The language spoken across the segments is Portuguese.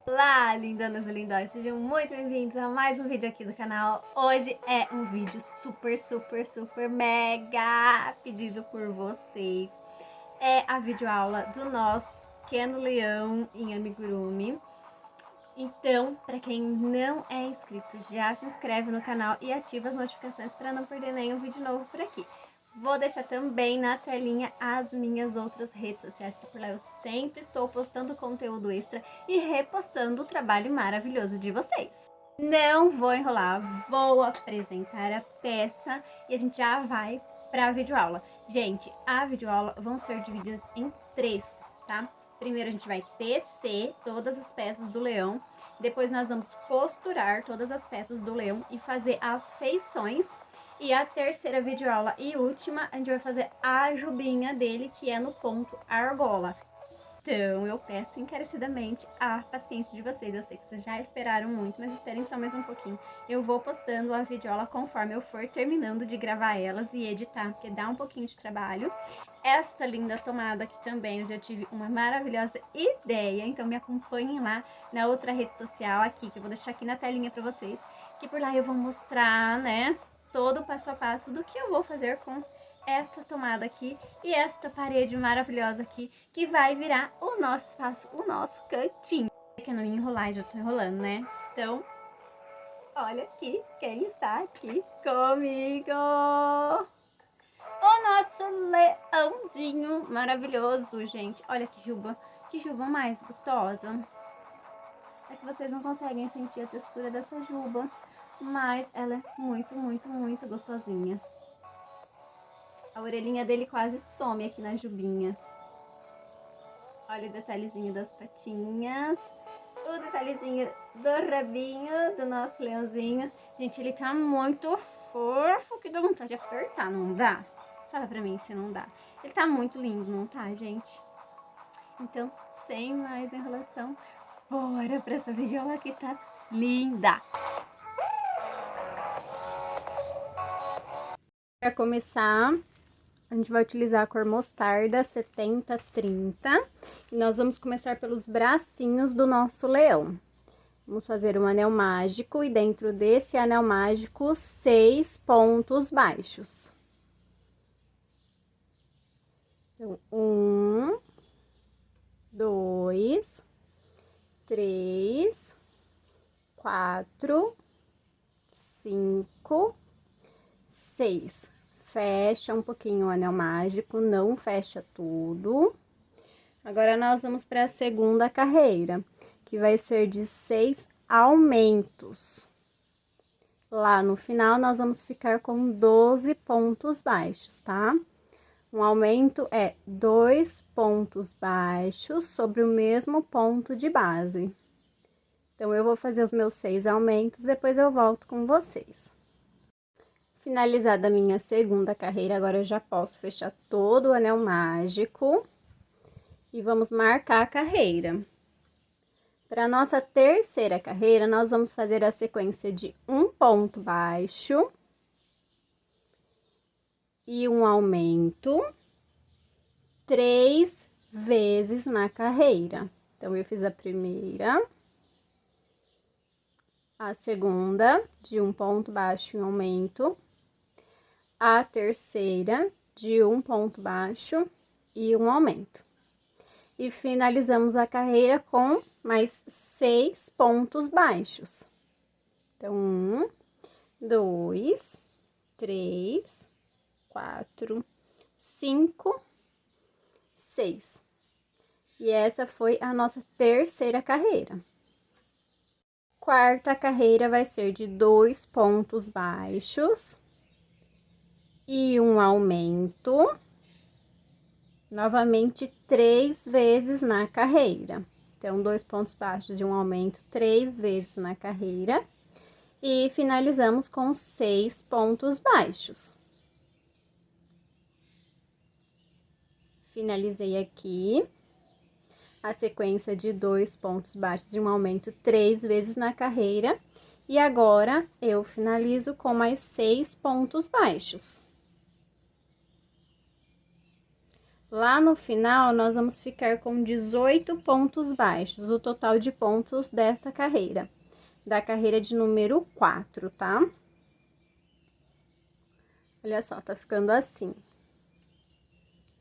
Olá, lindonas e lindóis, sejam muito bem-vindos a mais um vídeo aqui do canal. Hoje é um vídeo super mega pedido por vocês. É a videoaula do nosso pequeno leão em amigurumi. Então, para quem não é inscrito, já se inscreve no canal e ativa as notificações para não perder nenhum vídeo novo por aqui. Vou deixar também na telinha as minhas outras redes sociais, que por lá eu sempre estou postando conteúdo extra e repostando o trabalho maravilhoso de vocês. Não vou enrolar, vou apresentar a peça e a gente já vai para a videoaula. Gente, a videoaula vão ser divididas em 3, tá? Primeiro a gente vai tecer todas as peças do leão, depois nós vamos costurar todas as peças do leão e fazer as feições. E a terceira videoaula e última, a gente vai fazer a jubinha dele, que é no ponto argola. Então, eu peço encarecidamente a paciência de vocês. Eu sei que vocês já esperaram muito, mas esperem só mais um pouquinho. Eu vou postando a videoaula conforme eu for terminando de gravar elas e editar, porque dá um pouquinho de trabalho. Esta linda tomada aqui também, eu já tive uma maravilhosa ideia, então me acompanhem lá na outra rede social aqui, que eu vou deixar aqui na telinha pra vocês, que por lá eu vou mostrar, né, todo o passo a passo do que eu vou fazer com esta tomada aqui e esta parede maravilhosa aqui, que vai virar o nosso espaço, o nosso cantinho. Que eu não ia enrolar, já tô enrolando, né? Então, olha aqui quem está aqui comigo! O nosso leãozinho maravilhoso, gente. Olha que juba mais gostosa. É que vocês não conseguem sentir a textura dessa juba, mas ela é muito gostosinha. A orelhinha dele quase some aqui na jubinha. Olha o detalhezinho das patinhas. O detalhezinho do rabinho do nosso leãozinho. Gente, ele tá muito fofo, que dá vontade de apertar, não dá? Fala pra mim se não dá. Ele tá muito lindo, não tá, gente? Então, sem mais enrolação, bora pra essa videoaula que tá linda! Pra começar, a gente vai utilizar a cor mostarda 7030 e nós vamos começar pelos bracinhos do nosso leão. Vamos fazer um anel mágico e dentro desse anel mágico, 6 pontos baixos. Então, 1, 2, 3, 4, 5, 6. Fecha um pouquinho o anel mágico, não fecha tudo. Agora, nós vamos para a segunda carreira, que vai ser de 6 aumentos. Lá no final, nós vamos ficar com 12 pontos baixos, tá? Um aumento é 2 pontos baixos sobre o mesmo ponto de base. Então, eu vou fazer os meus 6 aumentos, depois eu volto com vocês. Finalizada a minha segunda carreira, agora eu já posso fechar todo o anel mágico e vamos marcar a carreira. Para nossa terceira carreira, nós vamos fazer a sequência de um ponto baixo e um aumento 3 vezes na carreira. Então, eu fiz a primeira, a segunda de um ponto baixo e um aumento, a terceira de um ponto baixo e um aumento. E finalizamos a carreira com mais 6 pontos baixos. Então, 1, 2, 3, 4, 5, 6. E essa foi a nossa terceira carreira. Quarta carreira vai ser de 2 pontos baixos e um aumento, novamente 3 vezes na carreira. Então, 2 pontos baixos e um aumento 3 vezes na carreira. E finalizamos com 6 pontos baixos. Finalizei aqui a sequência de 2 pontos baixos e um aumento 3 vezes na carreira. E agora, eu finalizo com mais 6 pontos baixos. Lá no final, nós vamos ficar com 18 pontos baixos, o total de pontos dessa carreira, da carreira de número 4, tá? Olha só, tá ficando assim.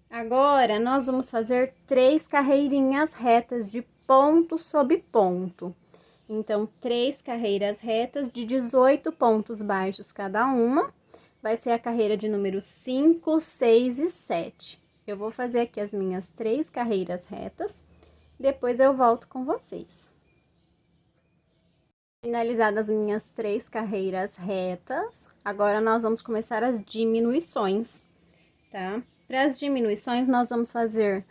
Agora, nós vamos fazer 3 carreirinhas retas de ponto sobre ponto. Então, 3 carreiras retas de 18 pontos baixos cada uma. Vai ser a carreira de número 5, 6 e 7. Eu vou fazer aqui as minhas 3 carreiras retas, depois eu volto com vocês. Finalizadas as minhas 3 carreiras retas, agora nós vamos começar as diminuições, tá? Para as diminuições, nós vamos fazer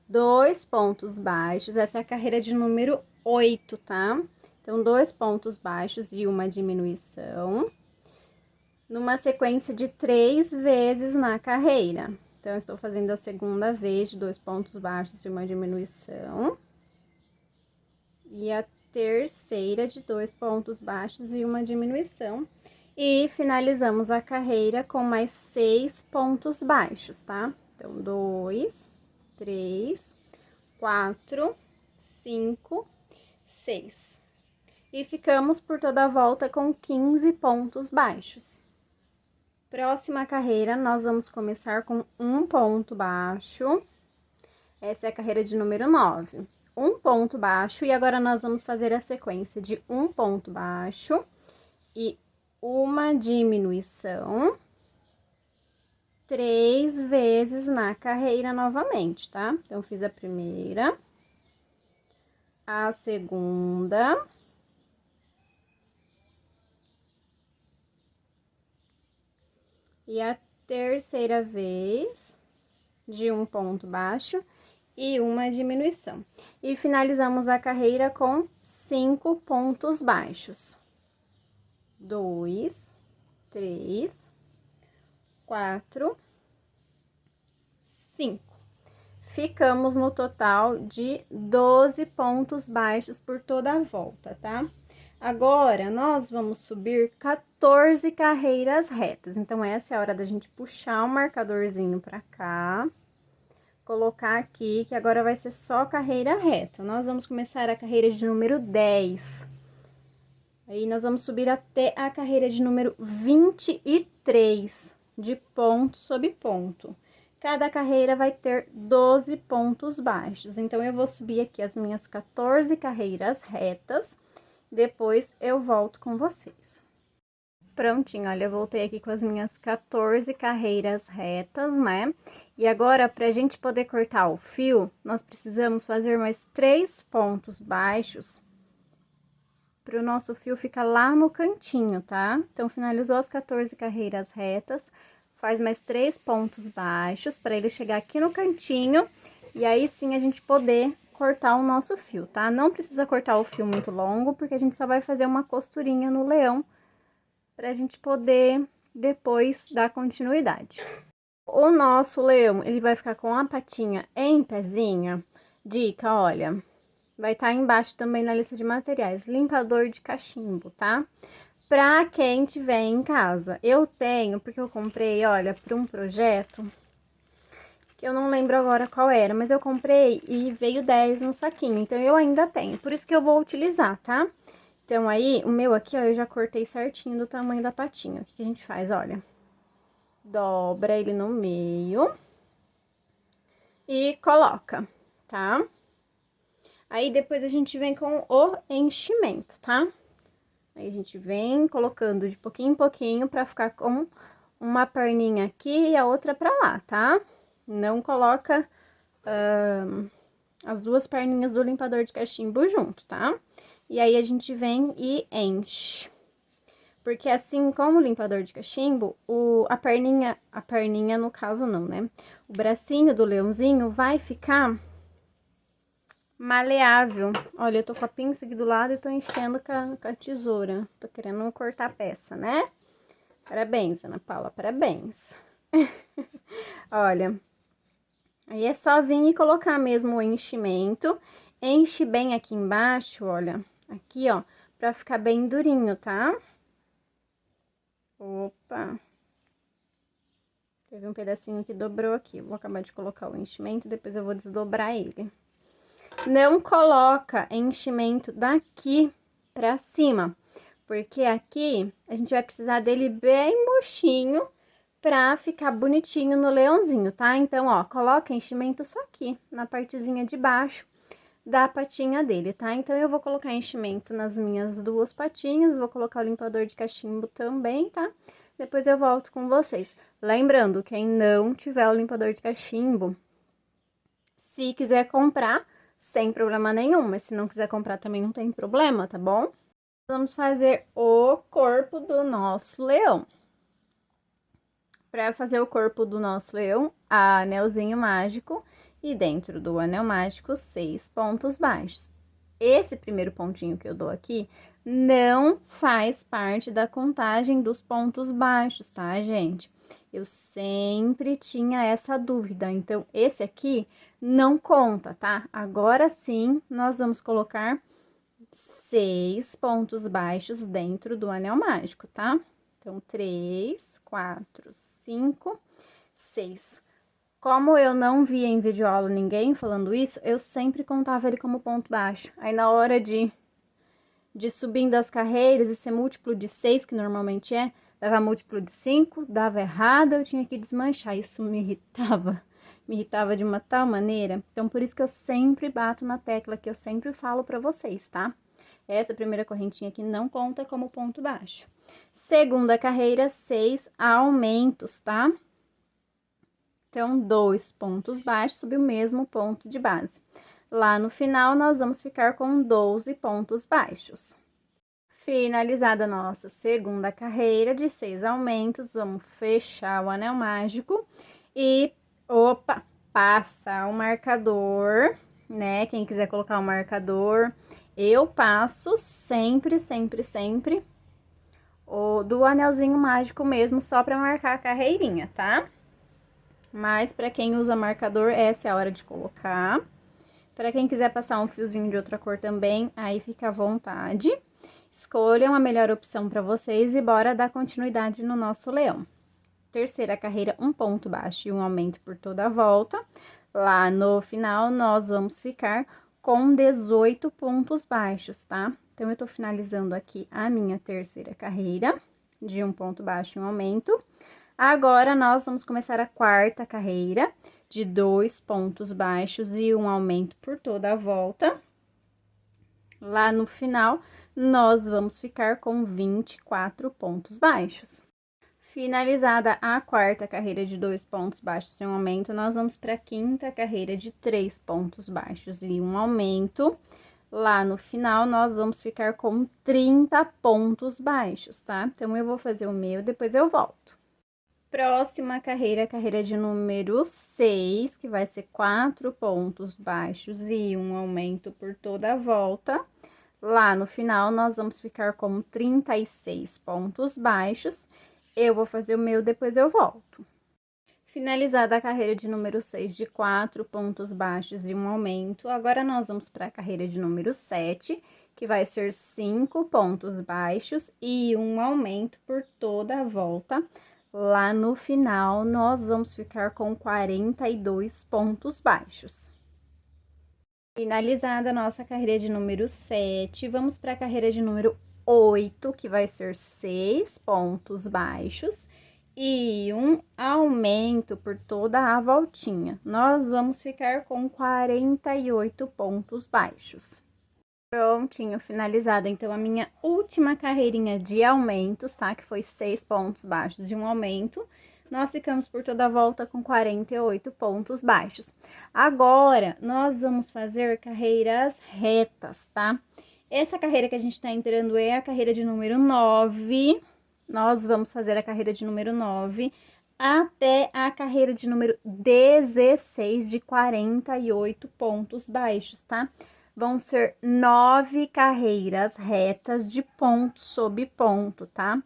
2 pontos baixos, essa é a carreira de número 8, tá? Então, 2 pontos baixos e uma diminuição, numa sequência de 3 vezes na carreira. Então, eu estou fazendo a segunda vez de 2 pontos baixos e uma diminuição. E a terceira de 2 pontos baixos e uma diminuição. E finalizamos a carreira com mais 6 pontos baixos, tá? Então, 2, 3, 4, 5, 6. E ficamos por toda a volta com 15 pontos baixos. Próxima carreira, nós vamos começar com um ponto baixo. Essa é a carreira de número 9. Um ponto baixo, e agora nós vamos fazer a sequência de um ponto baixo e uma diminuição 3 vezes na carreira novamente, tá? Então, fiz a primeira, a segunda, e a terceira vez de um ponto baixo e uma diminuição. E finalizamos a carreira com 5 pontos baixos. 2, 3, 4, 5. Ficamos no total de 12 pontos baixos por toda a volta, tá? Agora, nós vamos subir 14 carreiras retas. Então, essa é a hora da gente puxar o marcadorzinho pra cá, colocar aqui, que agora vai ser só carreira reta. Nós vamos começar a carreira de número 10. Aí, nós vamos subir até a carreira de número 23, de ponto sobre ponto. Cada carreira vai ter 12 pontos baixos. Então, eu vou subir aqui as minhas 14 carreiras retas. Depois eu volto com vocês. Prontinho, olha, eu voltei aqui com as minhas 14 carreiras retas, né? E agora, pra gente poder cortar o fio, nós precisamos fazer mais 3 pontos baixos para o nosso fio ficar lá no cantinho, tá? Então, finalizou as 14 carreiras retas, faz mais 3 pontos baixos para ele chegar aqui no cantinho, e aí sim a gente poder cortar o nosso fio, tá? Não precisa cortar o fio muito longo, porque a gente só vai fazer uma costurinha no leão pra gente poder depois dar continuidade. O nosso leão, ele vai ficar com a patinha em pezinha. Dica, olha, vai estar embaixo também na lista de materiais, limpador de cachimbo, tá? Pra quem tiver em casa. Eu tenho, porque eu comprei, olha, para um projeto que eu não lembro agora qual era, mas eu comprei e veio 10 no saquinho, então eu ainda tenho, por isso que eu vou utilizar, tá? Então, aí, o meu aqui, ó, eu já cortei certinho do tamanho da patinha. O que que a gente faz, olha? Dobra ele no meio e coloca, tá? Aí, depois a gente vem com o enchimento, tá? Aí, a gente vem colocando de pouquinho em pouquinho pra ficar com uma perninha aqui e a outra pra lá, tá? Não coloca as duas perninhas do limpador de cachimbo junto, tá? E aí, a gente vem e enche. Porque assim como o limpador de cachimbo, a perninha no caso não, né? O bracinho do leãozinho vai ficar maleável. Olha, eu tô com a pinça aqui do lado e tô enchendo com a tesoura. Tô querendo cortar a peça, né? Parabéns, Ana Paula, parabéns. Olha, aí é só vir e colocar mesmo o enchimento. Enche bem aqui embaixo, olha, aqui, ó, pra ficar bem durinho, tá? Opa! Teve um pedacinho que dobrou aqui. Vou acabar de colocar o enchimento, depois eu vou desdobrar ele. Não coloca enchimento daqui pra cima, porque aqui a gente vai precisar dele bem murchinho pra ficar bonitinho no leãozinho, tá? Então, ó, coloca enchimento só aqui, na partezinha de baixo da patinha dele, tá? Então, eu vou colocar enchimento nas minhas duas patinhas, vou colocar o limpador de cachimbo também, tá? Depois eu volto com vocês. Lembrando, quem não tiver o limpador de cachimbo, se quiser comprar, sem problema nenhum, mas se não quiser comprar também não tem problema, tá bom? Vamos fazer o corpo do nosso leão. Para fazer o corpo do nosso leão, anelzinho mágico e dentro do anel mágico, 6 pontos baixos. Esse primeiro pontinho que eu dou aqui não faz parte da contagem dos pontos baixos, tá, gente? Eu sempre tinha essa dúvida, então esse aqui não conta, tá? Agora sim, nós vamos colocar 6 pontos baixos dentro do anel mágico, tá? Então, 3, 4, 5, 6. Como eu não via em videoaula ninguém falando isso, eu sempre contava ele como ponto baixo. Aí, na hora de subindo as carreiras e ser múltiplo de 6, que normalmente é, dava múltiplo de 5, dava errado, eu tinha que desmanchar. Isso me irritava de uma tal maneira. Então, por isso que eu sempre bato na tecla, que eu sempre falo pra vocês, tá? Essa primeira correntinha aqui não conta como ponto baixo. Segunda carreira, 6 aumentos, tá? Então, 2 pontos baixos sobre o mesmo ponto de base. Lá no final, nós vamos ficar com 12 pontos baixos. Finalizada a nossa segunda carreira de 6 aumentos, vamos fechar o anel mágico e, opa, passa o marcador, né? Quem quiser colocar o marcador, eu passo sempre, sempre, sempre o do anelzinho mágico mesmo, só para marcar a carreirinha, tá? Mas para quem usa marcador, essa é a hora de colocar. Para quem quiser passar um fiozinho de outra cor também, aí fica à vontade. Escolham a melhor opção para vocês e bora dar continuidade no nosso leão. Terceira carreira, um ponto baixo e um aumento por toda a volta. Lá no final, nós vamos ficar com 18 pontos baixos, tá? Então, eu tô finalizando aqui a minha terceira carreira de um ponto baixo e um aumento. Agora, nós vamos começar a quarta carreira de 2 pontos baixos e um aumento por toda a volta. Lá no final, nós vamos ficar com 24 pontos baixos. Finalizada a quarta carreira de 2 pontos baixos e um aumento, nós vamos para a quinta carreira de 3 pontos baixos e um aumento. Lá no final, nós vamos ficar com 30 pontos baixos, tá? Então, eu vou fazer o meu, depois eu volto. Próxima carreira, carreira de número 6, que vai ser 4 pontos baixos e um aumento por toda a volta. Lá no final, nós vamos ficar com 36 pontos baixos. Eu vou fazer o meu, depois eu volto. Finalizada a carreira de número 6 de 4 pontos baixos e um aumento, agora nós vamos para a carreira de número 7, que vai ser 5 pontos baixos e um aumento por toda a volta. Lá no final, nós vamos ficar com 42 pontos baixos. Finalizada a nossa carreira de número 7, vamos para a carreira de número 8, que vai ser 6 pontos baixos e um aumento por toda a voltinha. Nós vamos ficar com 48 pontos baixos. Prontinho, finalizada então a minha última carreirinha de aumentos, tá? Que foi 6 pontos baixos e um aumento. Nós ficamos por toda a volta com 48 pontos baixos. Agora, nós vamos fazer carreiras retas, tá? Essa carreira que a gente tá entrando é a carreira de número 9. Nós vamos fazer a carreira de número 9 até a carreira de número 16 de 48 pontos baixos, tá? Vão ser 9 carreiras retas de ponto sobre ponto, tá?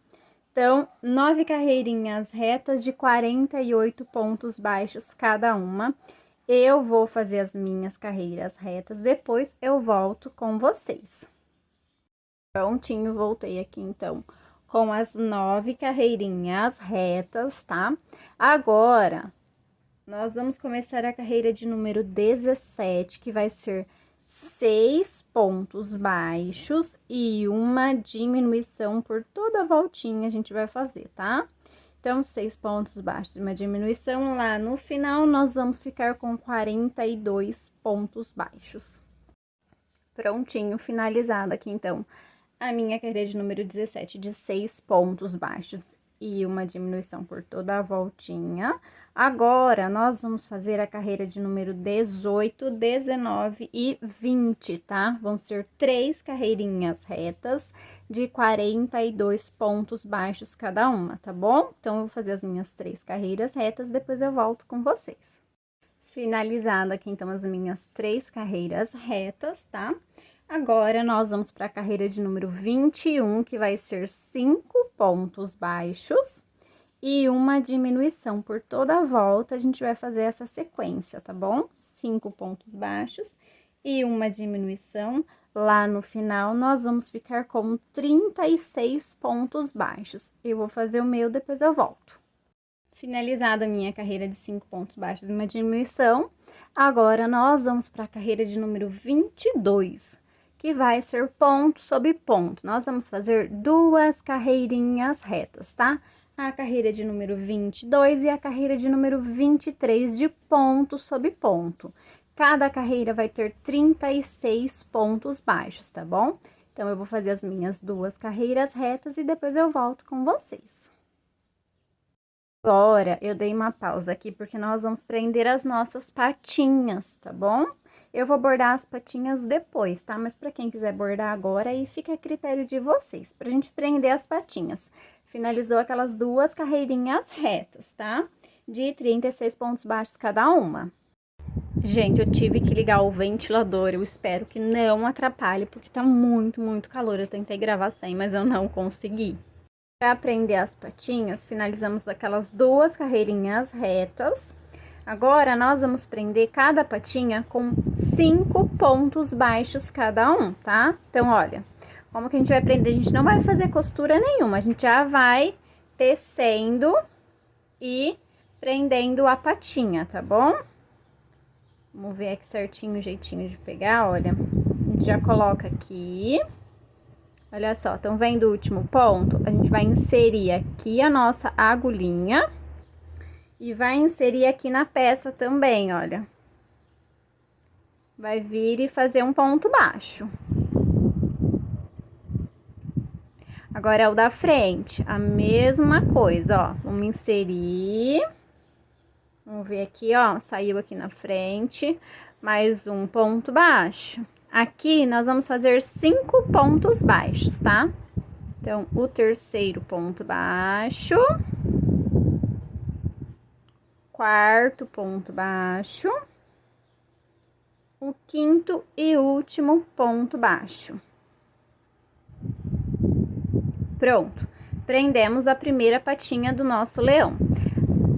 Então, 9 carreirinhas retas de 48 pontos baixos cada uma. Eu vou fazer as minhas carreiras retas, depois eu volto com vocês. Prontinho, voltei aqui, então, com as 9 carreirinhas retas, tá? Agora, nós vamos começar a carreira de número 17, que vai ser 6 pontos baixos e uma diminuição por toda a voltinha a gente vai fazer, tá? Então, 6 pontos baixos e uma diminuição. Lá no final, nós vamos ficar com 42 pontos baixos. Prontinho, finalizado aqui, então, a minha carreira de número 17, de 6 pontos baixos e uma diminuição por toda a voltinha. Agora, nós vamos fazer a carreira de número 18, 19 e 20, tá? Vão ser 3 carreirinhas retas de 42 pontos baixos cada uma, tá bom? Então, eu vou fazer as minhas 3 carreiras retas, depois eu volto com vocês. Finalizado aqui, então, as minhas 3 carreiras retas, tá? Agora, nós vamos para a carreira de número 21, que vai ser 5 pontos baixos e uma diminuição por toda a volta. A gente vai fazer essa sequência, tá bom? 5 pontos baixos e uma diminuição. Lá no final, nós vamos ficar com 36 pontos baixos. Eu vou fazer o meu, depois eu volto. Finalizada a minha carreira de 5 pontos baixos e uma diminuição, agora nós vamos para a carreira de número 22, que vai ser ponto sobre ponto. Nós vamos fazer 2 carreirinhas retas, tá? A carreira de número 22 e a carreira de número 23 de ponto sobre ponto. Cada carreira vai ter 36 pontos baixos, tá bom? Então, eu vou fazer as minhas 2 carreiras retas e depois eu volto com vocês. Agora, eu dei uma pausa aqui porque nós vamos prender as nossas patinhas, tá bom? Eu vou bordar as patinhas depois, tá? Mas para quem quiser bordar agora, aí fica a critério de vocês, pra gente prender as patinhas. Finalizou aquelas 2 carreirinhas retas, tá? De 36 pontos baixos cada uma. Gente, eu tive que ligar o ventilador, eu espero que não atrapalhe, porque tá muito calor. Eu tentei gravar sem, mas eu não consegui. Para prender as patinhas, finalizamos aquelas 2 carreirinhas retas. Agora, nós vamos prender cada patinha com 5 pontos baixos cada um, tá? Então, olha, como que a gente vai prender? A gente não vai fazer costura nenhuma, a gente já vai tecendo e prendendo a patinha, tá bom? Vamos ver aqui certinho o jeitinho de pegar, olha. A gente já coloca aqui. Olha só, estão vendo o último ponto? A gente vai inserir aqui a nossa agulhinha e vai inserir aqui na peça também, olha. Vai vir e fazer um ponto baixo. Agora é o da frente, a mesma coisa, ó. Vamos inserir. Vamos ver aqui, ó, saiu aqui na frente, mais um ponto baixo. Aqui, nós vamos fazer 5 pontos baixos, tá? Então, o terceiro ponto baixo. Quarto ponto baixo. O quinto e último ponto baixo. Pronto. Prendemos a primeira patinha do nosso leão.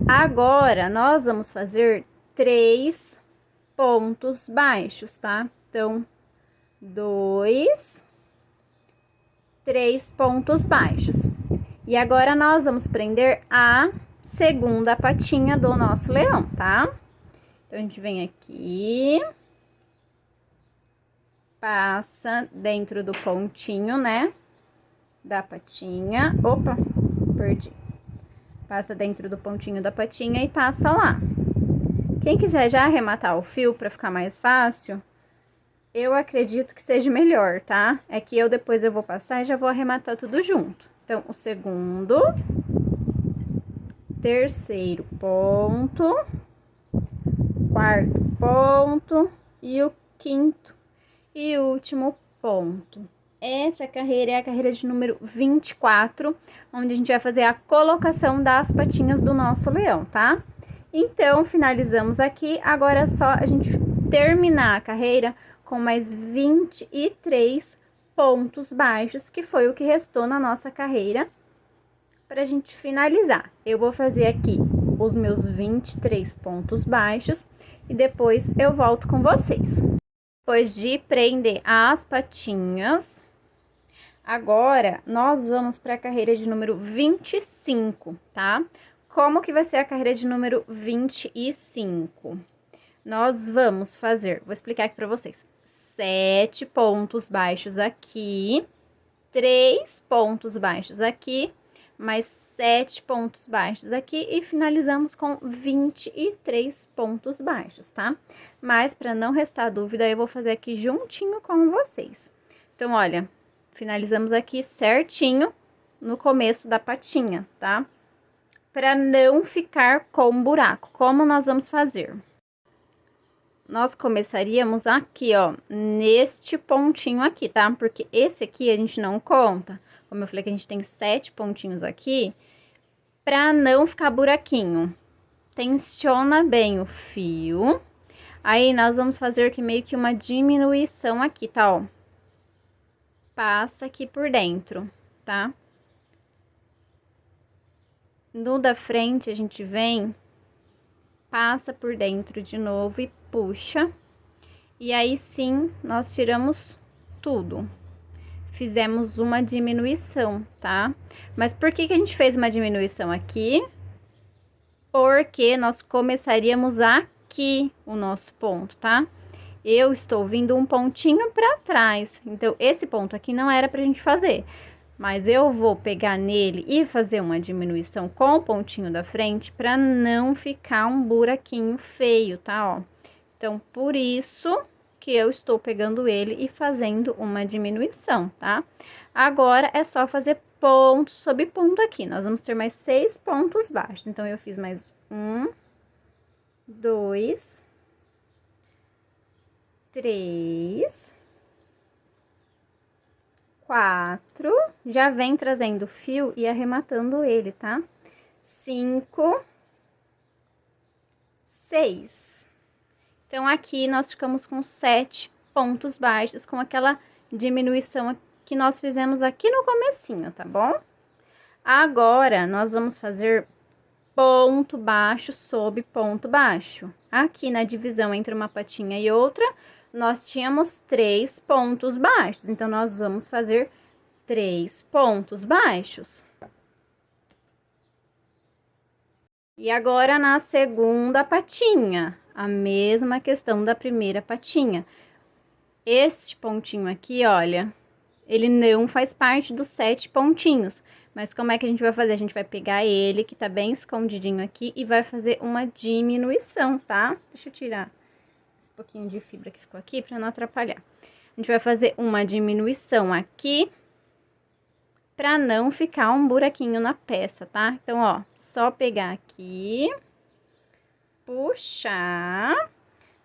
Agora, nós vamos fazer 3 pontos baixos, tá? Então, 2, 3 pontos baixos. E agora, nós vamos prender a segunda patinha do nosso leão, tá? Então, a gente vem aqui, passa dentro do pontinho, né? Da patinha. Opa, perdi. Passa dentro do pontinho da patinha e passa lá. Quem quiser já arrematar o fio para ficar mais fácil, eu acredito que seja melhor, tá? É que eu depois eu vou passar e já vou arrematar tudo junto. Então, o segundo, terceiro ponto, quarto ponto e o quinto e último ponto. Essa carreira é a carreira de número 24, onde a gente vai fazer a colocação das patinhas do nosso leão, tá? Então, finalizamos aqui. Agora é só a gente terminar a carreira com mais 23 pontos baixos, que foi o que restou na nossa carreira, pra gente finalizar. Eu vou fazer aqui os meus 23 pontos baixos e depois eu volto com vocês. Depois de prender as patinhas, Agora, nós vamos para a carreira de número 25, tá? Como que vai ser a carreira de número 25? Nós vamos fazer, vou explicar aqui para vocês, 7 pontos baixos aqui, 3 pontos baixos aqui, mais 7 pontos baixos aqui e finalizamos com 23 pontos baixos, tá? Mas, para não restar dúvida, eu vou fazer aqui juntinho com vocês. Então, olha, finalizamos aqui certinho no começo da patinha, tá? Para não ficar com buraco. Como nós vamos fazer? Nós começaríamos aqui, ó, neste pontinho aqui, tá? Porque esse aqui a gente não conta. Como eu falei que a gente tem 7 pontinhos aqui, pra não ficar buraquinho. Tensiona bem o fio. Aí, nós vamos fazer aqui meio que uma diminuição aqui, tá, ó? Passa aqui por dentro, tá? No da frente, a gente vem, passa por dentro de novo e puxa. E aí, sim, nós tiramos tudo. Fizemos uma diminuição, tá? Mas por que que a gente fez uma diminuição aqui? Porque nós começaríamos aqui o nosso ponto, tá? Eu estou vindo um pontinho para trás, então esse ponto aqui não era pra gente fazer. Mas eu vou pegar nele e fazer uma diminuição com o pontinho da frente para não ficar um buraquinho feio, tá? Ó. Então, por isso que eu estou pegando ele e fazendo uma diminuição, tá? Agora, é só fazer ponto sobre ponto aqui. Nós vamos ter mais 6 pontos baixos. Então, eu fiz mais 1, 2, 3, 4, já vem trazendo fio e arrematando ele, tá? 5, 6. Então, aqui nós ficamos com 7 pontos baixos, com aquela diminuição que nós fizemos aqui no comecinho, tá bom? Agora, nós vamos fazer ponto baixo sobre ponto baixo. Aqui na divisão entre uma patinha e outra, nós tínhamos 3 pontos baixos. Então, nós vamos fazer 3 pontos baixos. E agora, na segunda patinha, a mesma questão da primeira patinha. Este pontinho aqui, olha, ele não faz parte dos 7 pontinhos. Mas como é que a gente vai fazer? A gente vai pegar ele, que tá bem escondidinho aqui, e vai fazer uma diminuição, tá? Deixa eu tirar esse pouquinho de fibra que ficou aqui pra não atrapalhar. A gente vai fazer uma diminuição aqui, pra não ficar um buraquinho na peça, tá? Então, ó, só pegar aqui, puxar,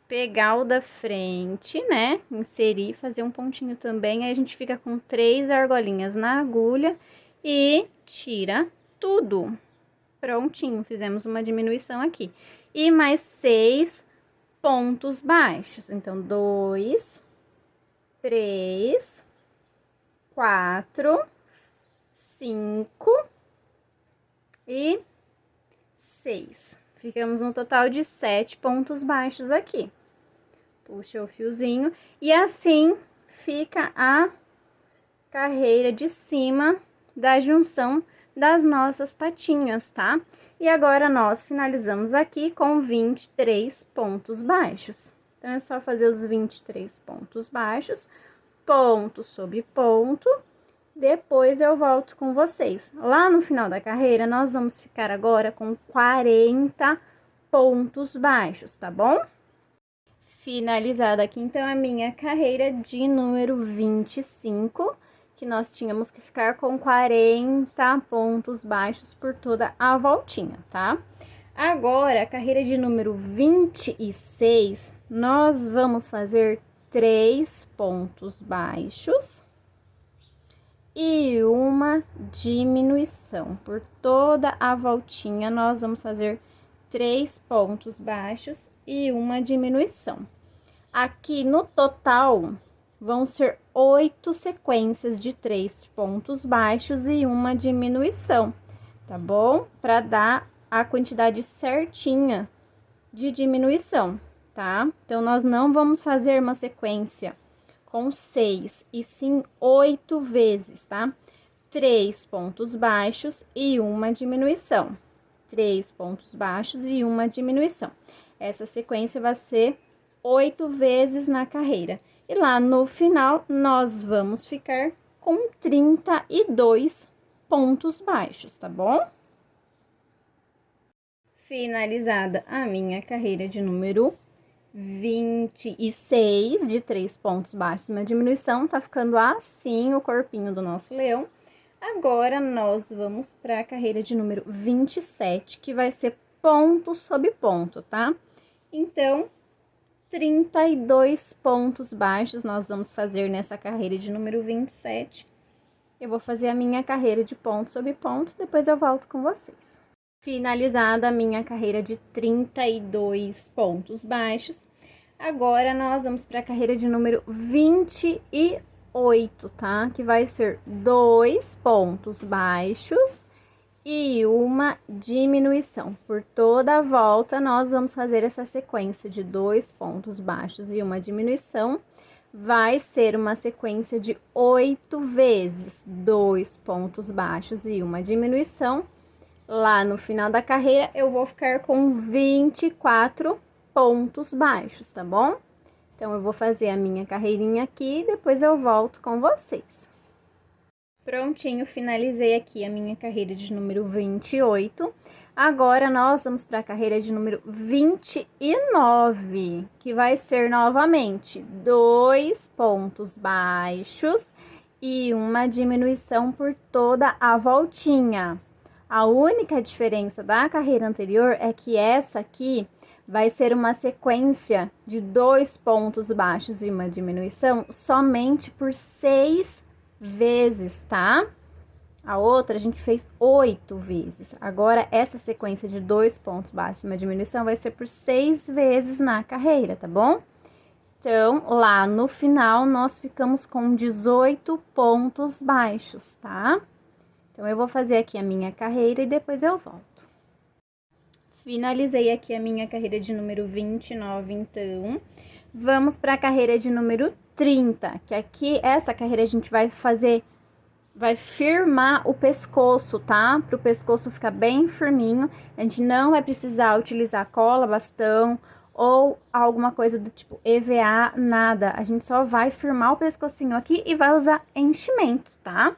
pegar o da frente, né? Inserir, fazer um pontinho também, aí a gente fica com 3 argolinhas na agulha e tira tudo. Prontinho, fizemos uma diminuição aqui. E mais 6 pontos baixos. Então, 2, 3, 4, 5 e 6. Ficamos no total de 7 pontos baixos aqui. Puxa o fiozinho e assim fica a carreira de cima da junção das nossas patinhas, tá? E agora, nós finalizamos aqui com 23 pontos baixos. Então, é só fazer os 23 pontos baixos, ponto sobre ponto. Depois eu volto com vocês. Lá no final da carreira, nós vamos ficar agora com 40 pontos baixos, tá bom? Finalizada aqui, então, a minha carreira de número 25, que nós tínhamos que ficar com 40 pontos baixos por toda a voltinha, tá? Agora, a carreira de número 26, nós vamos fazer 3 pontos baixos e uma diminuição. Por toda a voltinha, nós vamos fazer 3 pontos baixos e uma diminuição. Aqui no total, vão ser 8 sequências de 3 pontos baixos e uma diminuição, tá bom? Para dar a quantidade certinha de diminuição, tá? Então, nós não vamos fazer uma sequência com 6, e sim 8 vezes, tá? 3 pontos baixos e uma diminuição. 3 pontos baixos e uma diminuição. Essa sequência vai ser 8 vezes na carreira. E lá no final, nós vamos ficar com 32 pontos baixos, tá bom? Finalizada a minha carreira de número 26, de 3 pontos baixos e uma diminuição, tá ficando assim o corpinho do nosso leão. Agora, nós vamos para a carreira de número 27, que vai ser ponto sobre ponto, tá? Então, 32 pontos baixos nós vamos fazer nessa carreira de número 27. Eu vou fazer a minha carreira de ponto sobre ponto, depois eu volto com vocês. Finalizada a minha carreira de 32 pontos baixos, agora nós vamos para a carreira de número 28, tá? Que vai ser 2 pontos baixos e uma diminuição. Por toda a volta, nós vamos fazer essa sequência de 2 pontos baixos e uma diminuição. Vai ser uma sequência de 8 vezes 2 pontos baixos e uma diminuição. Lá no final da carreira, eu vou ficar com 24 pontos baixos, tá bom? Então, eu vou fazer a minha carreirinha aqui e depois eu volto com vocês. Prontinho, finalizei aqui a minha carreira de número 28. Agora, nós vamos para a carreira de número 29, que vai ser novamente 2 pontos baixos e uma diminuição por toda a voltinha. A única diferença da carreira anterior é que essa aqui vai ser uma sequência de 2 pontos baixos e uma diminuição somente por 6 vezes, tá? A outra a gente fez 8 vezes. Agora, essa sequência de 2 pontos baixos e uma diminuição vai ser por 6 vezes na carreira, tá bom? Então, lá no final, nós ficamos com 18 pontos baixos, tá? Então, eu vou fazer aqui a minha carreira e depois eu volto. Finalizei aqui a minha carreira de número 29, então. Vamos para a carreira de número 30, que aqui, essa carreira a gente vai firmar o pescoço, tá? Para o pescoço ficar bem firminho. A gente não vai precisar utilizar cola, bastão ou alguma coisa do tipo EVA, nada. A gente só vai firmar o pescocinho aqui e vai usar enchimento, tá?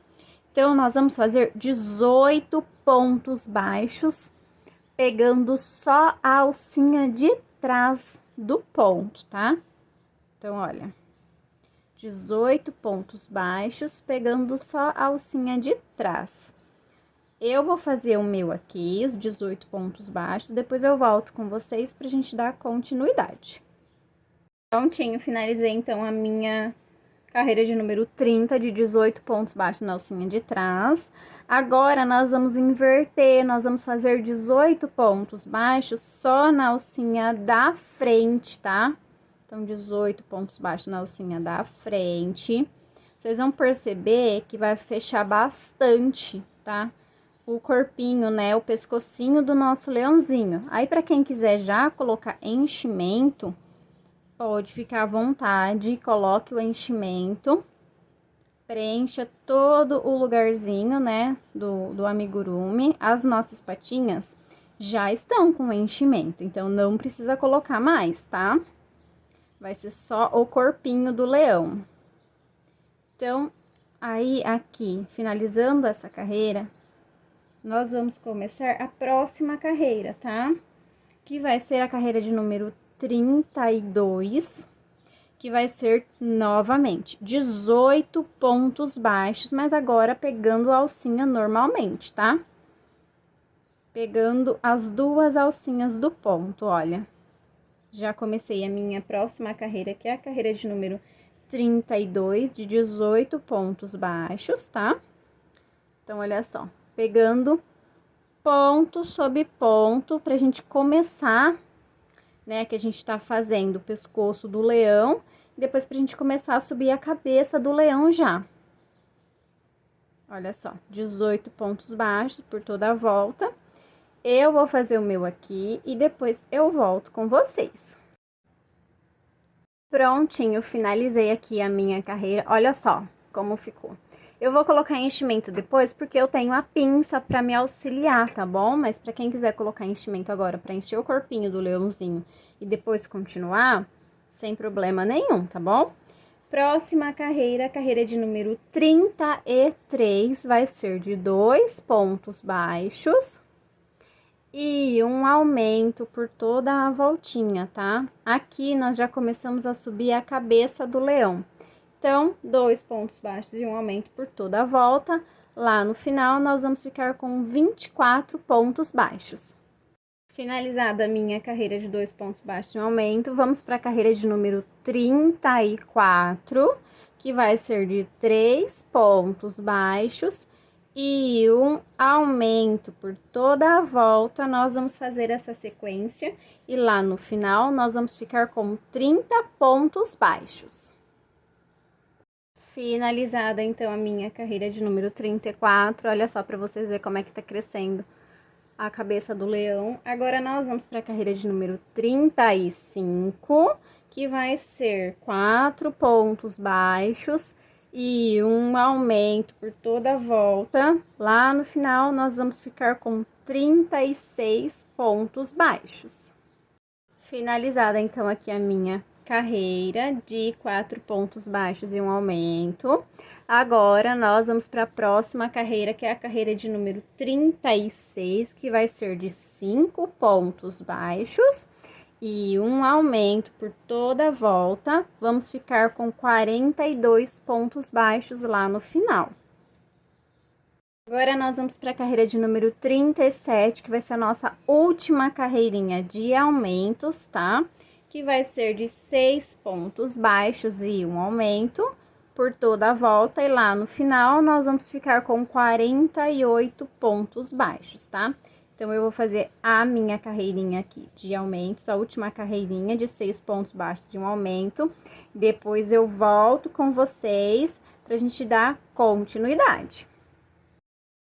Então, nós vamos fazer 18 pontos baixos, pegando só a alcinha de trás do ponto, tá? Então, olha, 18 pontos baixos, pegando só a alcinha de trás. Eu vou fazer o meu aqui, os 18 pontos baixos, depois eu volto com vocês pra gente dar continuidade. Prontinho, finalizei então a minha carreira de número 30, de 18 pontos baixos na alcinha de trás. Agora, nós vamos inverter, nós vamos fazer 18 pontos baixos só na alcinha da frente, tá? Então, 18 pontos baixos na alcinha da frente. Vocês vão perceber que vai fechar bastante, tá? O corpinho, né? O pescocinho do nosso leãozinho. Aí, para quem quiser já colocar enchimento, pode ficar à vontade, coloque o enchimento, preencha todo o lugarzinho, né, do amigurumi. As nossas patinhas já estão com enchimento, então não precisa colocar mais, tá? Vai ser só o corpinho do leão. Então, aí aqui, finalizando essa carreira, nós vamos começar a próxima carreira, tá? Que vai ser a carreira de número 32, que vai ser novamente 18 pontos baixos, mas agora pegando a alcinha normalmente, tá? Pegando as duas alcinhas do ponto, olha. Já comecei a minha próxima carreira, que é a carreira de número 32, de 18 pontos baixos, tá? Então, olha só, pegando ponto sobre ponto pra gente começar, né, que a gente tá fazendo o pescoço do leão, e depois pra gente começar a subir a cabeça do leão já. Olha só, 18 pontos baixos por toda a volta. Eu vou fazer o meu aqui e depois eu volto com vocês. Prontinho, finalizei aqui a minha carreira. Olha só como ficou. Eu vou colocar enchimento depois, porque eu tenho a pinça pra me auxiliar, tá bom? Mas pra quem quiser colocar enchimento agora pra encher o corpinho do leãozinho e depois continuar, sem problema nenhum, tá bom? Próxima carreira, carreira de número 33, vai ser de 2 pontos baixos e um aumento por toda a voltinha, tá? Aqui nós já começamos a subir a cabeça do leão. Então, 2 pontos baixos e um aumento por toda a volta. Lá no final, nós vamos ficar com 24 pontos baixos. Finalizada a minha carreira de 2 pontos baixos e um aumento, vamos para a carreira de número 34, que vai ser de 3 pontos baixos e um aumento por toda a volta. Nós vamos fazer essa sequência e lá no final nós vamos ficar com 30 pontos baixos. Finalizada então a minha carreira de número 34, olha só para vocês verem como é que tá crescendo a cabeça do leão. Agora nós vamos para a carreira de número 35, que vai ser 4 pontos baixos e um aumento por toda a volta. Lá no final, nós vamos ficar com 36 pontos baixos. Finalizada, então, aqui a minha carreira de 4 pontos baixos e um aumento. Agora, nós vamos para a próxima carreira, que é a carreira de número 36, que vai ser de 5 pontos baixos e um aumento por toda a volta. Vamos ficar com 42 pontos baixos lá no final. Agora, nós vamos para a carreira de número 37, que vai ser a nossa última carreirinha de aumentos, tá? Que vai ser de 6 pontos baixos e um aumento por toda a volta. E lá no final, nós vamos ficar com 48 pontos baixos, tá? Então, eu vou fazer a minha carreirinha aqui de aumentos, a última carreirinha de 6 pontos baixos e um aumento. Depois, eu volto com vocês pra gente dar continuidade.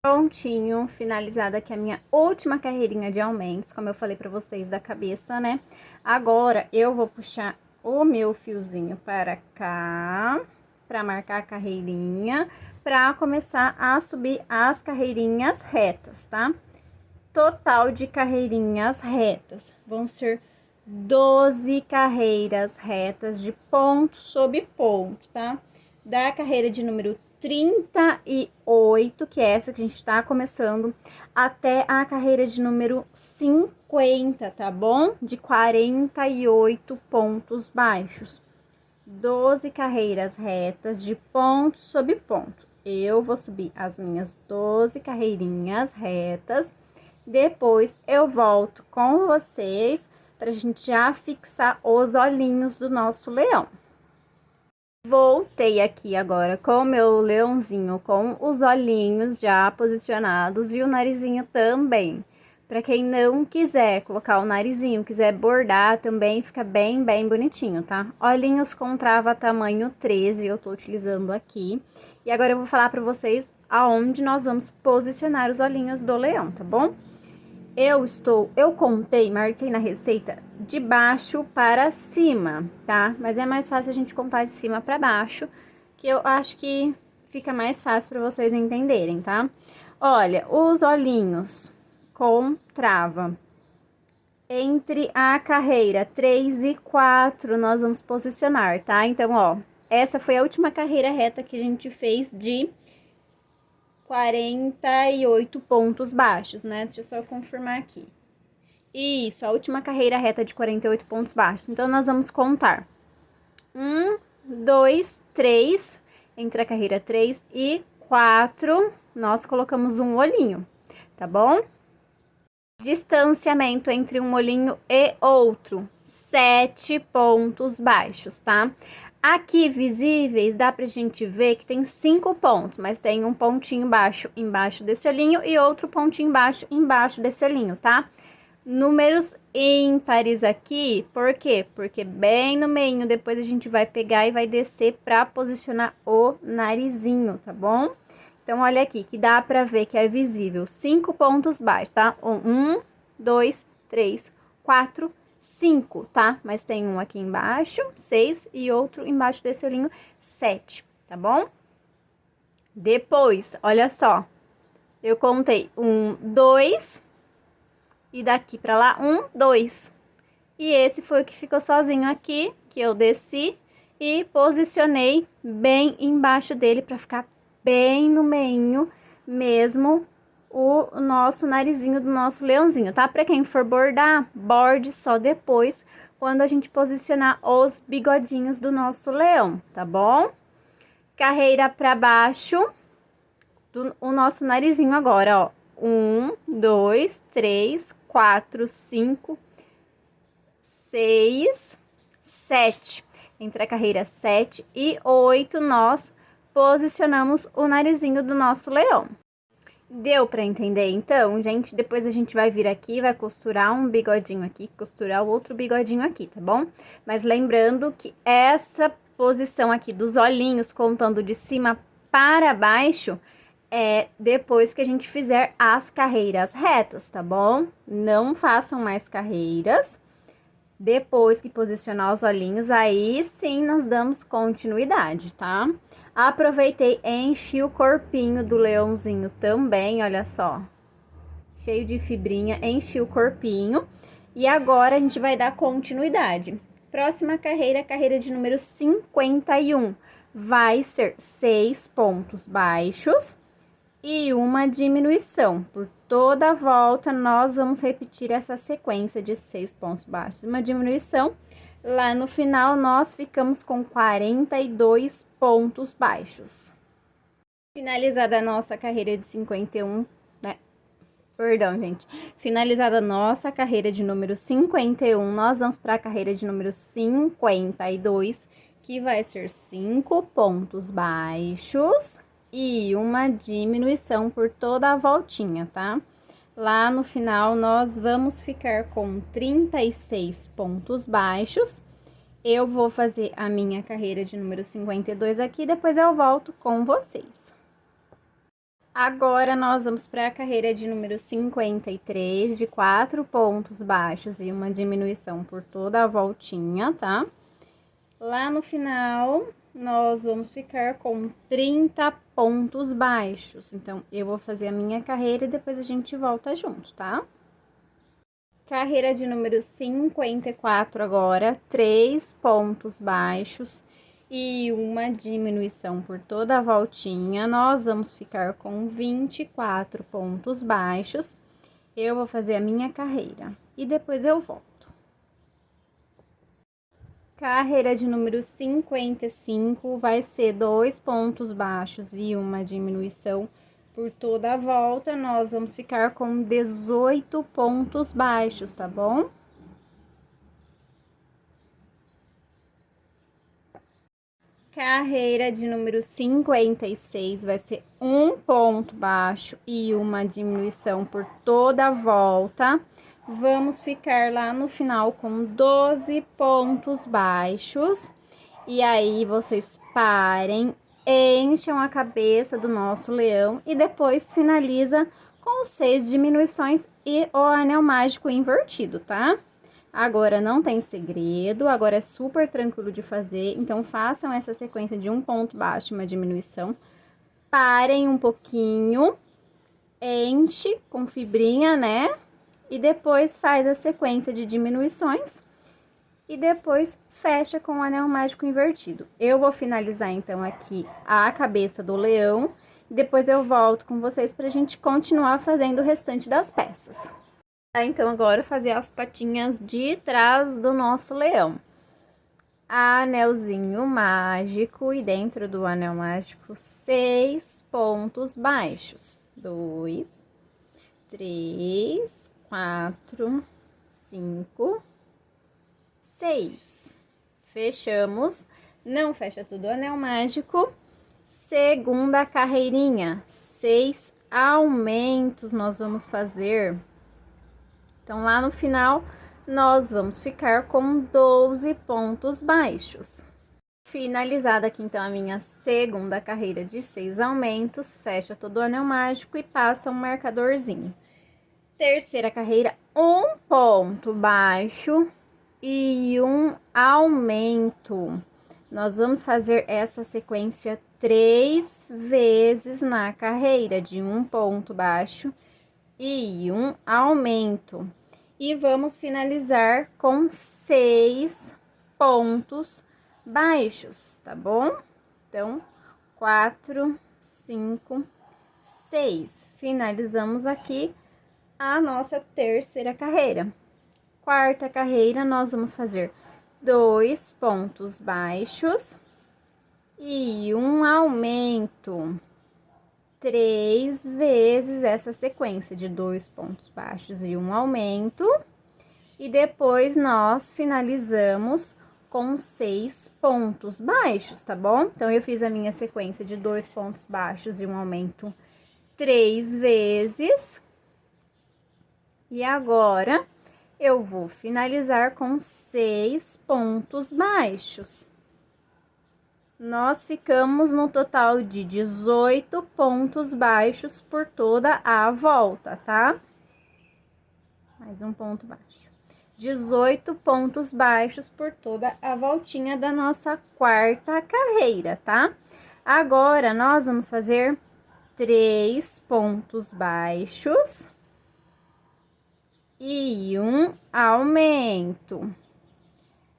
Prontinho, finalizada aqui a minha última carreirinha de aumentos, como eu falei pra vocês, da cabeça, né? Agora, eu vou puxar o meu fiozinho para cá, pra marcar a carreirinha, pra começar a subir as carreirinhas retas, tá? Total de carreirinhas retas vão ser 12 carreiras retas de ponto sobre ponto, tá? Da carreira de número 38, que é essa que a gente tá começando, até a carreira de número 50, tá bom? De 48 pontos baixos. 12 carreiras retas de ponto sobre ponto. Eu vou subir as minhas 12 carreirinhas retas. Depois eu volto com vocês pra gente já fixar os olhinhos do nosso leão. Voltei aqui agora com o meu leãozinho com os olhinhos já posicionados e o narizinho também. Para quem não quiser colocar o narizinho, quiser bordar também, fica bem bonitinho, tá? Olhinhos com trava tamanho 13, eu tô utilizando aqui. E agora eu vou falar para vocês aonde nós vamos posicionar os olhinhos do leão, tá bom? Eu contei, marquei na receita de baixo para cima, tá? Mas é mais fácil a gente contar de cima para baixo, que eu acho que fica mais fácil para vocês entenderem, tá? Olha, os olhinhos com trava entre a carreira 3 e 4, nós vamos posicionar, tá? Então, ó, essa foi a última carreira reta que a gente fez de 48 pontos baixos, né? Deixa eu só confirmar aqui. Isso, a última carreira reta de 48 pontos baixos. Então, nós vamos contar 1, 2, 3, entre a carreira 3 e 4, nós colocamos um olhinho, tá bom? Distanciamento entre um olhinho e outro, 7 pontos baixos, tá? Aqui, visíveis, dá pra gente ver que tem 5 pontos, mas tem um pontinho baixo embaixo desse olhinho e outro pontinho baixo embaixo desse olhinho, tá? Números ímpares aqui, por quê? Porque bem no meio, depois a gente vai pegar e vai descer pra posicionar o narizinho, tá bom? Então, olha aqui, que dá pra ver que é visível 5 pontos baixos, tá? 1, 2, 3, 4, 5, tá? Mas tem um aqui embaixo, 6, e outro embaixo desse olhinho, 7, tá bom? Depois, olha só, eu contei 1, 2, e daqui pra lá, 1, 2. E esse foi o que ficou sozinho aqui, que eu desci e posicionei bem embaixo dele pra ficar bem no meio mesmo o nosso narizinho do nosso leãozinho, tá? Pra quem for bordar, borde só depois, quando a gente posicionar os bigodinhos do nosso leão, tá bom? Carreira pra baixo o nosso narizinho agora, ó. 1, 2, 3, 4, 5, 6, 7. Entre a carreira 7 e 8, nós posicionamos o narizinho do nosso leão. Deu pra entender, então, gente? Depois a gente vai vir aqui, vai costurar um bigodinho aqui, costurar o outro bigodinho aqui, tá bom? Mas lembrando que essa posição aqui dos olhinhos, contando de cima para baixo, é depois que a gente fizer as carreiras retas, tá bom? Não façam mais carreiras. Depois que posicionar os olhinhos, aí sim nós damos continuidade, tá? Aproveitei e enchi o corpinho do leãozinho também, olha só. Cheio de fibrinha, enchi o corpinho. E agora a gente vai dar continuidade. Próxima carreira, carreira de número 51. Vai ser 6 pontos baixos e uma diminuição. Por toda a volta, nós vamos repetir essa sequência de 6 pontos baixos, uma diminuição. Lá no final, nós ficamos com 42 pontos baixos. Finalizada a nossa carreira de 51, né? Perdão, gente. Finalizada a nossa carreira de número 51, nós vamos para a carreira de número 52, que vai ser 5 pontos baixos e uma diminuição por toda a voltinha, tá? Lá no final, nós vamos ficar com 36 pontos baixos. Eu vou fazer a minha carreira de número 52 aqui, depois eu volto com vocês. Agora, nós vamos para a carreira de número 53, de 4 pontos baixos e uma diminuição por toda a voltinha, tá? Lá no final, nós vamos ficar com 30 pontos baixos. Então, eu vou fazer a minha carreira e depois a gente volta junto, tá? Carreira de número 54 agora, 3 pontos baixos e uma diminuição por toda a voltinha. Nós vamos ficar com 24 pontos baixos. Eu vou fazer a minha carreira e depois eu volto. Carreira de número 55 vai ser 2 pontos baixos e uma diminuição por toda a volta. Nós vamos ficar com 18 pontos baixos, tá bom? Carreira de número 56 vai ser 1 ponto baixo e uma diminuição por toda a volta. Vamos ficar lá no final com 12 pontos baixos. E aí, vocês parem, encham a cabeça do nosso leão e depois finaliza com 6 diminuições e o anel mágico invertido, tá? Agora não tem segredo, agora é super tranquilo de fazer, então façam essa sequência de 1 ponto baixo e uma diminuição. Parem um pouquinho, enche com fibrinha, né? E depois faz a sequência de diminuições e depois fecha com o anel mágico invertido. Eu vou finalizar então aqui a cabeça do leão e depois eu volto com vocês pra gente continuar fazendo o restante das peças. Então agora fazer as patinhas de trás do nosso leão. Anelzinho mágico e dentro do anel mágico 6 pontos baixos. 2, 3, 4, 5, 6. Fechamos. Não fecha tudo o anel mágico. Segunda carreirinha. 6 aumentos nós vamos fazer. Então, lá no final, nós vamos ficar com 12 pontos baixos. Finalizada aqui, então, a minha segunda carreira de 6 aumentos. Fecha todo o anel mágico e passa um marcadorzinho. Terceira carreira, 1 ponto baixo e um aumento. Nós vamos fazer essa sequência 3 vezes na carreira de um ponto baixo e um aumento. E vamos finalizar com 6 pontos baixos, tá bom? Então, 4, 5, 6. Finalizamos aqui a nossa terceira carreira. Quarta carreira, nós vamos fazer 2 pontos baixos e um aumento. 3 vezes essa sequência de 2 pontos baixos e um aumento. E depois nós finalizamos com 6 pontos baixos, tá bom? Então, eu fiz a minha sequência de 2 pontos baixos e um aumento 3 vezes. E agora, eu vou finalizar com 6 pontos baixos. Nós ficamos no total de 18 pontos baixos por toda a volta, tá? Mais um ponto baixo. 18 pontos baixos por toda a voltinha da nossa quarta carreira, tá? Agora, nós vamos fazer 3 pontos baixos e um aumento.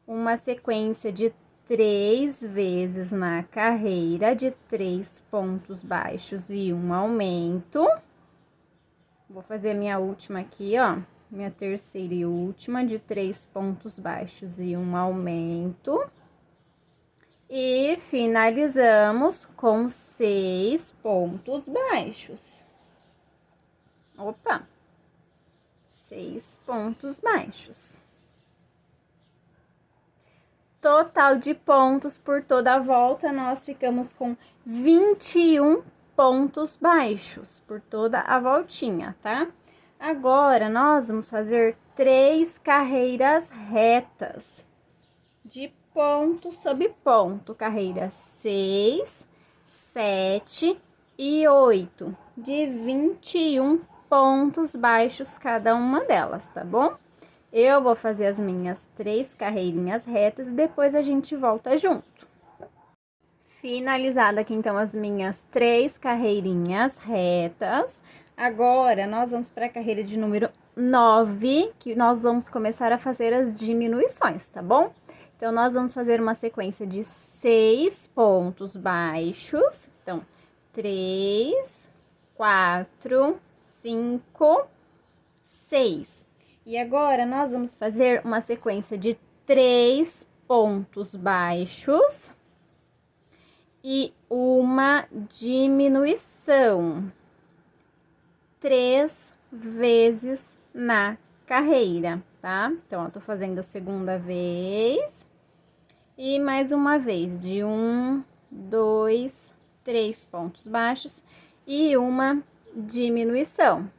Uma sequência de 3 vezes na carreira de 3 pontos baixos e um aumento. Vou fazer minha última aqui, ó. Minha terceira e última de 3 pontos baixos e um aumento. E finalizamos com 6 pontos baixos. Opa! 6 pontos baixos. Total de pontos por toda a volta, nós ficamos com 21 pontos baixos por toda a voltinha, tá? Agora, nós vamos fazer 3 carreiras retas de ponto sobre ponto. Carreira 6, 7 e 8, de 21 pontos baixos cada uma delas, tá bom? Eu vou fazer as minhas 3 carreirinhas retas e depois a gente volta junto. Finalizada aqui, então, as minhas 3 carreirinhas retas. Agora, nós vamos para a carreira de número 9, que nós vamos começar a fazer as diminuições, tá bom? Então, nós vamos fazer uma sequência de 6 pontos baixos. Então, 3, 4, 5, 6. E agora, nós vamos fazer uma sequência de 3 pontos baixos e uma diminuição. 3 vezes na carreira, tá? Então, eu tô fazendo a segunda vez e mais uma vez de 1, 2, 3 pontos baixos e uma diminuição.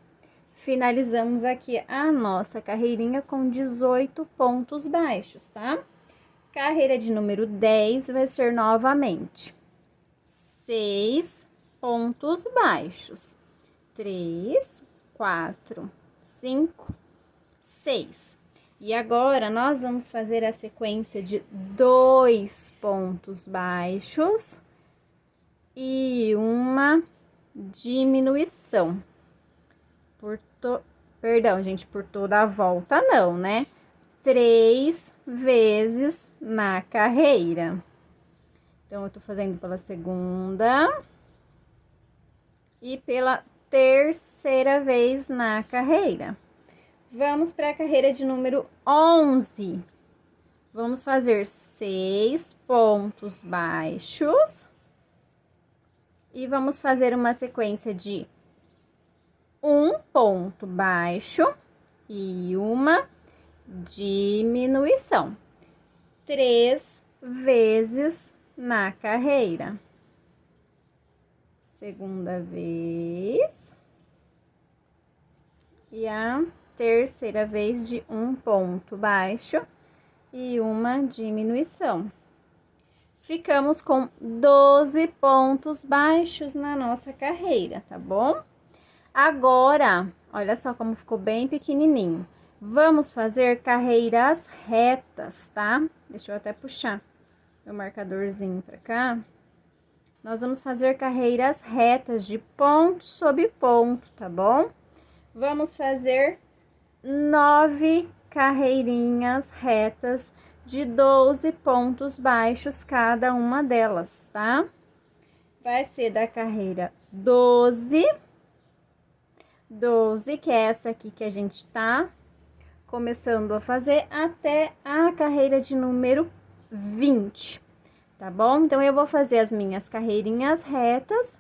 Finalizamos aqui a nossa carreirinha com 18 pontos baixos, tá? Carreira de número 10 vai ser novamente 6 pontos baixos. 3, 4, 5, 6. E agora, nós vamos fazer a sequência de 2 pontos baixos e uma diminuição. Perdão, gente, por toda a volta não, né? 3 vezes na carreira. Então, eu tô fazendo pela segunda e pela terceira vez na carreira. Vamos para a carreira de número 11. Vamos fazer 6 pontos baixos e vamos fazer uma sequência de 1 ponto baixo e uma diminuição. 3 vezes na carreira. Segunda vez. E a terceira vez de 1 ponto baixo e uma diminuição. Ficamos com 12 pontos baixos na nossa carreira, tá bom? Agora, olha só como ficou bem pequenininho. Vamos fazer carreiras retas, tá? Deixa eu até puxar meu marcadorzinho pra cá. Nós vamos fazer carreiras retas de ponto sobre ponto, tá bom? Vamos fazer 9 carreirinhas retas de 12 pontos baixos cada uma delas, tá? Vai ser da carreira 12, que é essa aqui que a gente tá começando a fazer, até a carreira de número 20, tá bom? Então, eu vou fazer as minhas carreirinhas retas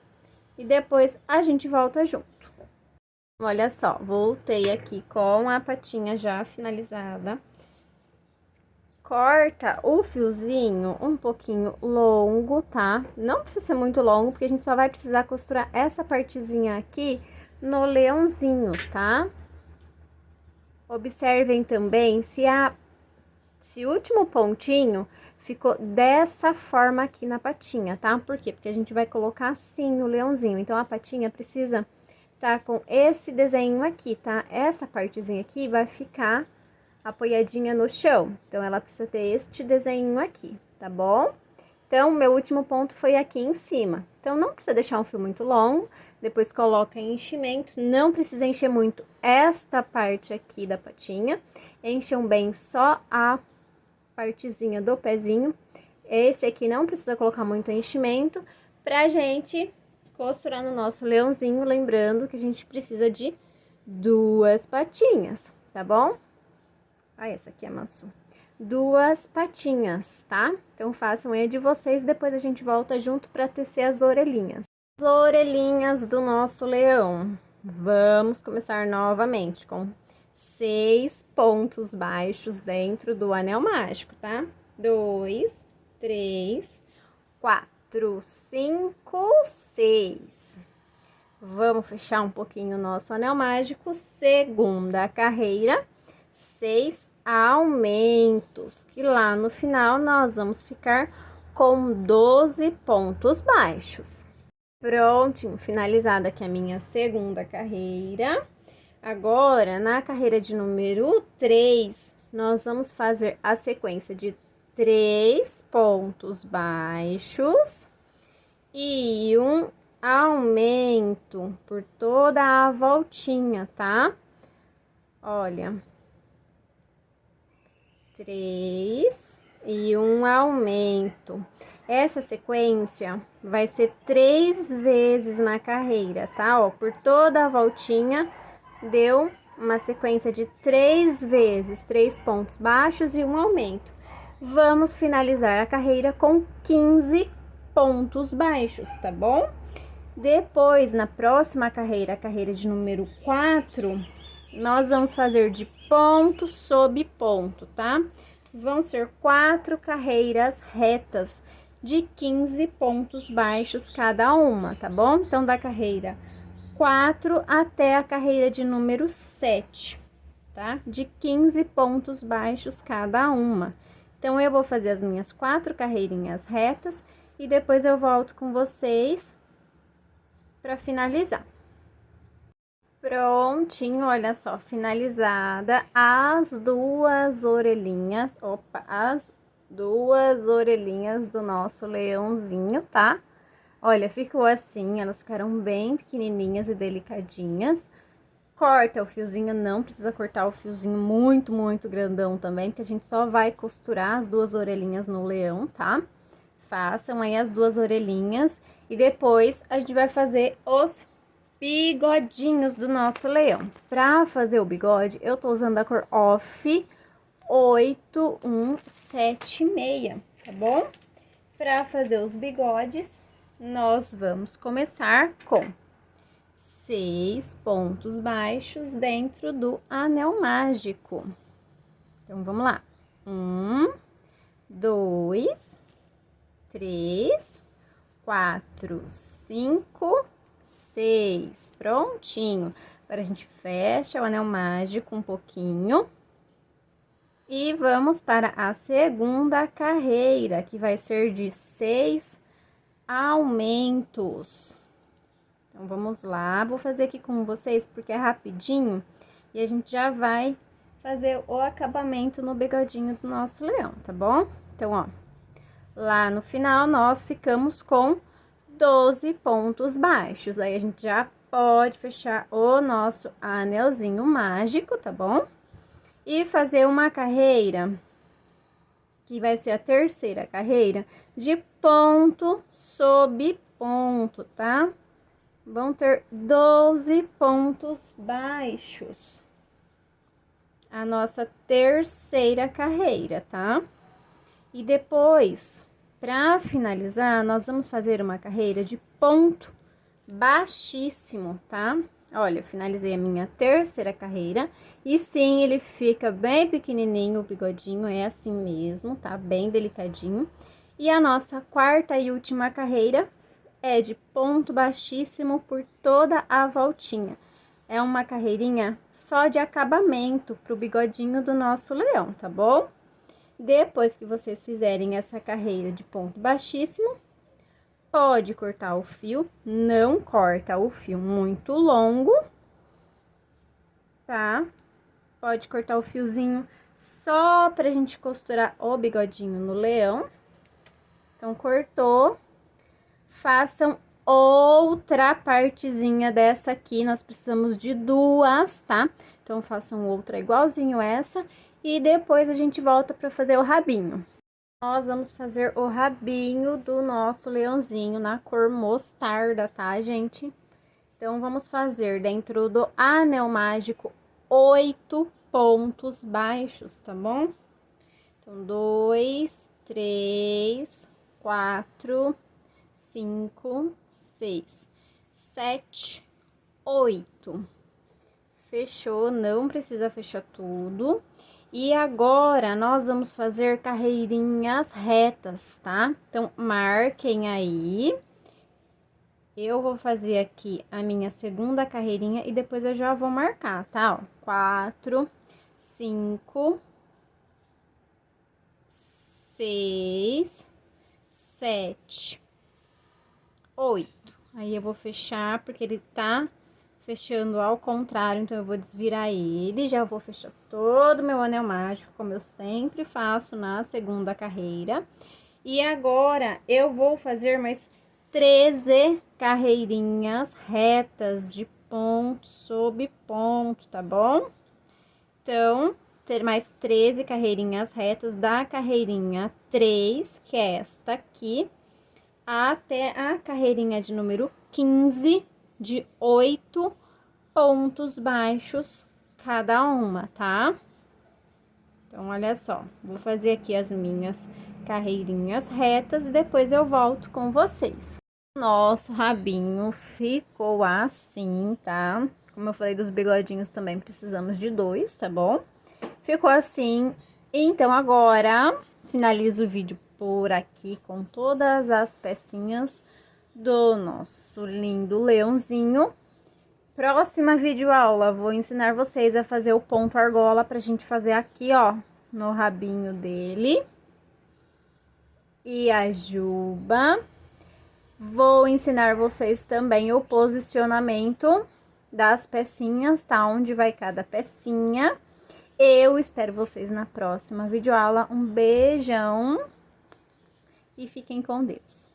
e depois a gente volta junto. Olha só, voltei aqui com a patinha já finalizada. Corta o fiozinho um pouquinho longo, tá? Não precisa ser muito longo, porque a gente só vai precisar costurar essa partezinha aqui no leãozinho, tá? Observem também se o último pontinho ficou dessa forma aqui na patinha, tá? Por quê? Porque a gente vai colocar assim o leãozinho. Então, a patinha precisa tá com esse desenho aqui, tá? Essa partezinha aqui vai ficar apoiadinha no chão. Então, ela precisa ter este desenho aqui, tá bom? Então, meu último ponto foi aqui em cima. Então, não precisa deixar um fio muito longo. Depois, coloca enchimento. Não precisa encher muito esta parte aqui da patinha. Encham bem só a partezinha do pezinho. Esse aqui não precisa colocar muito enchimento pra gente costurar no nosso leãozinho. Lembrando que a gente precisa de 2 patinhas, tá bom? Ah, essa aqui amassou. 2 patinhas, tá? Então, façam aí de vocês, depois a gente volta junto para tecer as orelhinhas. As orelhinhas do nosso leão. Vamos começar novamente com 6 pontos baixos dentro do anel mágico, tá? 2, 3, 4, 5, 6. Vamos fechar um pouquinho o nosso anel mágico. Segunda carreira, 6 aumentos, que lá no final nós vamos ficar com 12 pontos baixos. Prontinho, finalizada aqui a minha segunda carreira. Agora, na carreira de número 3, nós vamos fazer a sequência de 3 pontos baixos e um aumento por toda a voltinha, tá? Olha, 3 e um aumento. Essa sequência vai ser 3 vezes na carreira, tá? Ó, por toda a voltinha, deu uma sequência de 3 vezes, 3 pontos baixos e um aumento. Vamos finalizar a carreira com 15 pontos baixos, tá bom? Depois, na próxima carreira, a carreira de número 4, nós vamos fazer de ponto sobre ponto, tá? Vão ser 4 carreiras retas de 15 pontos baixos cada uma, tá bom? Então, da carreira 4 até a carreira de número 7, tá? De 15 pontos baixos cada uma. Então, eu vou fazer as minhas 4 carreirinhas retas e depois eu volto com vocês para finalizar. Prontinho, olha só, finalizada as 2 orelhinhas, as 2 orelhinhas do nosso leãozinho, tá? Olha, ficou assim, elas ficaram bem pequenininhas e delicadinhas. Corta o fiozinho, não precisa cortar o fiozinho muito, muito grandão também, porque a gente só vai costurar as 2 orelhinhas no leão, tá? Façam aí as 2 orelhinhas e depois a gente vai fazer os bigodinhos do nosso leão. Para fazer o bigode, eu tô usando a cor Off 8176, tá bom? Para fazer os bigodes, nós vamos começar com 6 pontos baixos dentro do anel mágico. Então, vamos lá. 1, 2, 3, 4, 5, 6. Prontinho. Agora, a gente fecha o anel mágico um pouquinho. E vamos para a segunda carreira, que vai ser de 6 aumentos. Então, vamos lá. Vou fazer aqui com vocês, porque é rapidinho. E a gente já vai fazer o acabamento no bigodinho do nosso leão, tá bom? Então, ó, lá no final nós ficamos com 12 pontos baixos. Aí a gente já pode fechar o nosso anelzinho mágico, tá bom? E fazer uma carreira, que vai ser a terceira carreira, de ponto sobre ponto, tá? Vão ter 12 pontos baixos. A nossa terceira carreira, tá? E depois, para finalizar, nós vamos fazer uma carreira de ponto baixíssimo, tá? Olha, eu finalizei a minha terceira carreira. E sim, ele fica bem pequenininho, o bigodinho é assim mesmo, tá? Bem delicadinho. E a nossa quarta e última carreira é de ponto baixíssimo por toda a voltinha. É uma carreirinha só de acabamento pro bigodinho do nosso leão, tá bom? Depois que vocês fizerem essa carreira de ponto baixíssimo, pode cortar o fio, não corta o fio muito longo, tá? Pode cortar o fiozinho só pra gente costurar o bigodinho no leão. Então, cortou. Façam outra partezinha dessa aqui, nós precisamos de duas, tá? Então, façam outra igualzinho essa e depois a gente volta para fazer o rabinho. Nós vamos fazer o rabinho do nosso leãozinho na cor mostarda, tá, gente? Então, vamos fazer dentro do anel mágico 8 pontos baixos, tá bom? Então, 2, 3, 4... 5, 6, 7, 8. Fechou, não precisa fechar tudo. E agora, nós vamos fazer carreirinhas retas, tá? Então, marquem aí. Eu vou fazer aqui a minha segunda carreirinha e depois eu já vou marcar, tá? Ó, 4, 5, 6, 7, 8. Aí eu vou fechar, porque ele tá fechando ao contrário, então eu vou desvirar ele, já vou fechar todo o meu anel mágico, como eu sempre faço na segunda carreira. E agora eu vou fazer mais 13 carreirinhas retas de ponto sobre ponto, tá bom? Então, ter mais 13 carreirinhas retas da carreirinha 3, que é esta aqui, até a carreirinha de número 15, de 8 pontos baixos cada uma, tá? Então, olha só, vou fazer aqui as minhas carreirinhas retas e depois eu volto com vocês. Nosso rabinho ficou assim, tá? Como eu falei dos bigodinhos também precisamos de 2, tá bom? Ficou assim. Então, agora, finalizo o vídeo por aqui com todas as pecinhas do nosso lindo leãozinho. Próxima videoaula, vou ensinar vocês a fazer o ponto argola pra gente fazer aqui, ó, no rabinho dele. E a juba. Vou ensinar vocês também o posicionamento das pecinhas, tá? Onde vai cada pecinha. Eu espero vocês na próxima videoaula. Um beijão e fiquem com Deus.